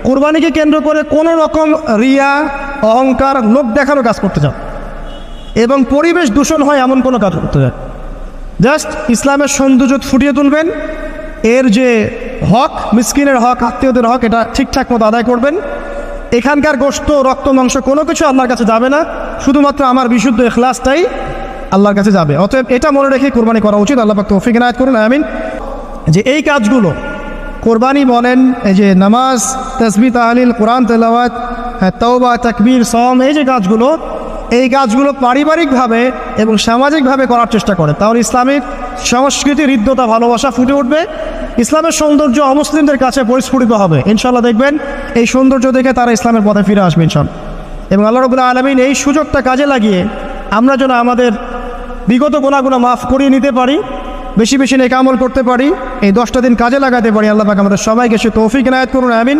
কোরবানিকে কেন্দ্র করে কোনো রকম রিয়া, অহংকার, লোক দেখানো কাজ করতে যান এবং পরিবেশ দূষণ হয় এমন কোনো কাজ করতে যান। জাস্ট ইসলামের সৌন্দর্য ফুটিয়ে তুলবেন, এর যে হক, মিসকিনের হক, আত্মীয়দের হক, এটা ঠিকঠাক মতো আদায় করবেন। এখানকার গোশত, রক্ত, মাংস কোনো কিছু আল্লাহর কাছে যাবে না, শুধুমাত্র আমার বিশুদ্ধ ইখলাসটাই আল্লাহর কাছে যাবে। অতএব এটা মনে রেখে কোরবানি করা উচিত। আল্লাহ পাক তৌফিক ইনায়াত করুন, আমিন। যে এই কাজগুলো কোরবানি বলেন, এই যে নামাজ, তাসবিহ, তাহলিল, কোরআন তেলাওয়াত, তাওবা, তাকবীর, সওম, এই যে কাজগুলো, এই কাজগুলো পারিবারিকভাবে এবং সামাজিকভাবে করার চেষ্টা করে, তাহলে ইসলামিক সংস্কৃতি, হৃদ্যতা, ভালোবাসা ফুটে উঠবে। ইসলামের সৌন্দর্য অমুসলিমদের কাছে পরিস্ফুটিত হবে। ইনশাআল্লাহ দেখবেন এই সৌন্দর্য দেখে তারা ইসলামের পথে ফিরে আসবে ইনশাআল্লাহ। এবং আল্লাহ রাব্বুল আলামিন এই সুযোগটা কাজে লাগিয়ে আমরা যেন আমাদের বিগত গুনাহগুলো মাফ করিয়ে নিতে পারি, বেশি বেশি নেক আমল করতে পারি, এই 10টা দিন কাজে লাগাতে পারি। আল্লাহ পাক আমাদের সবাইকে সে তৌফিক ইনায়াত করুন, আমিন।